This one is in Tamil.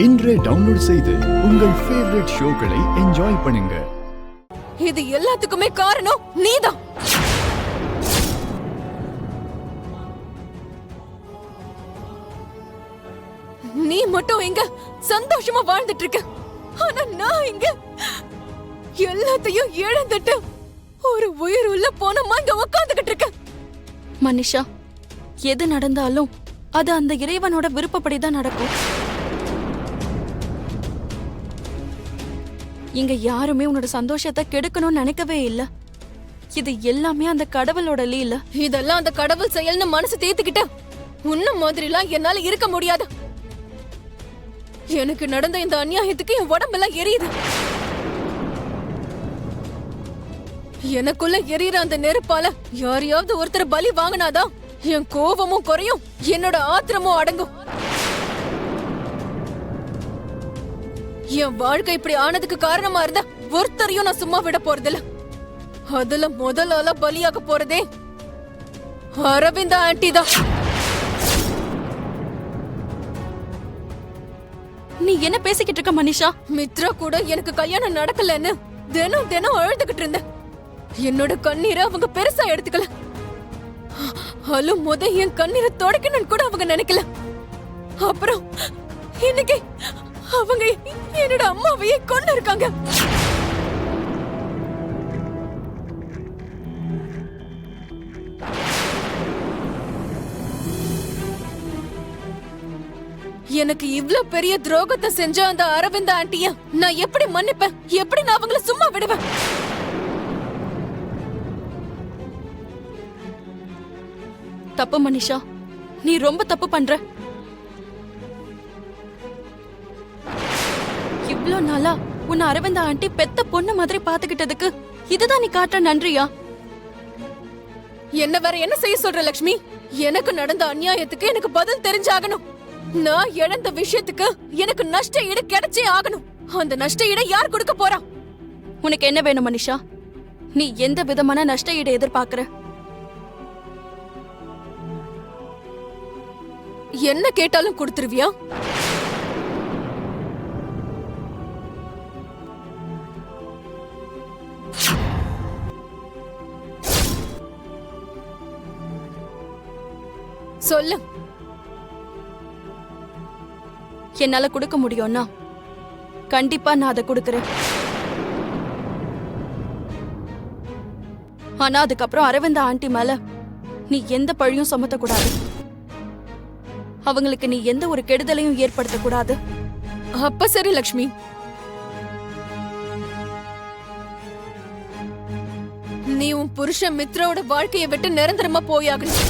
இன்றே டவுன்லோட் செய்து உங்கள் ஃபேவரட் ஷோக்களை என்ஜாய் பண்ணுங்க. இது எல்லாத்துக்குமே காரணம் நீதான். நீ மட்டும் இங்க சந்தோஷமா வாழ்ந்துட்டு இருக்க, ஆனா நான் இங்க எல்லாத்தையும் இழந்துட்டு ஒரு உயிர் உள்ள போனமா இங்க உட்கார்ந்துகிட்டு இருக்க. மனிஷா, எது நடந்தாலும் அது அந்த இறைவனோட விருப்பப்படிதான் நடக்கும். இங்க யாருமே உன்னோட சந்தோஷத்தை கெடுக்கணும்னு நினைக்கவே இல்ல. இது எல்லாமே அந்த கடவுளோட லீல. இதெல்லாம் அந்த கடவுள் செயல்னு மனசு தேத்துக்கிட்ட உன்ன மாதிரிலாம் என்னால இருக்க முடியாது. எனக்கு நடந்த இந்த அநியாயத்துக்கு என் உடம்பெல்லாம் எரியுது. எனக்குள்ள எரியற அந்த நெருப்பால யாரையாவது ஒருத்தர் பலி வாங்கினாதான் என் கோபமும் குறையும், என்னோட ஆத்திரமும் அடங்கும். என் வாழ்க்கை இப்படி ஆனதுக்கு காரணமா இருந்தா ஒருத்தரையும் நான் சும்மா விட போறதில்ல. அதுல முதல் ஆளா பலியாக போறதே அரவிந்தா ஆன்டி தான். நீ என்ன பேசிக்கிட்டு இருக்க மனிஷா? மித்ரா கூட எனக்கு கல்யாணம் நடக்கலன்னு தினம் தினம் அழுதுகிட்டு இருந்த. என்னோட கண்ணீரை அவங்க பெருசா எடுத்துக்கல. அழும் போது என் கண்ணீரை தொடக்கணும்னு கூட அவங்க நினைக்கல. அப்புறம் இன்னைக்கு அவங்க என்னோட அம்மாவையே கொண்டு இருக்காங்க. எனக்கு இவ்ளோ பெரிய துரோகத்தை செஞ்ச அந்த அரவிந்த ஆண்டிய நான் எப்படி மன்னிப்பேன்? எப்படி நான் அவங்கள சும்மா விடுவேன்? தப்பு மனிஷா, நீ ரொம்ப தப்பு பண்ற. இவ்ளோ நாளா உன்னை அரவிந்தா ஆண்டி பெத்த பொண்ணு மாதிரி பாத்துக்கிட்டதுக்கு இதுதான் நீ காட்டுற நன்றியா? என்ன வேற என்ன செய்ய சொல்ற லட்சுமி? எனக்கு நடந்த அநியாயத்துக்கு எனக்கு பதில் தெரிஞ்சாகணும். நான் இழந்த விஷயத்துக்கு எனக்கு நஷ்ட ஈடு கிடைச்சே ஆகணும். அந்த நஷ்ட ஈடை யார் கொடுக்க போறா? உனக்கு என்ன வேணும் மனிஷா? நீ எந்த விதமான நஷ்ட ஈடு எதிர்பார்க்கற? என்ன கேட்டாலும் கொடுத்துருவியா? சொல்லு. என்னால கொடுக்க முடியும்னா கண்டிப்பா நான் அதை கொடுக்கறேன். ஆனா அதுக்கப்புறம் அரவிந்தா ஆண்டி மேல நீ எந்த பழியும் சுமத்த கூடாது. அவங்களுக்கு நீ எந்த ஒரு கெடுதலையும் ஏற்படுத்த கூடாது. அப்ப சரி லட்சுமி. நீ உன் புருஷன் மித்ராவோட வாழ்க்கையை விட்டு நிரந்தரமா போயாகணும்.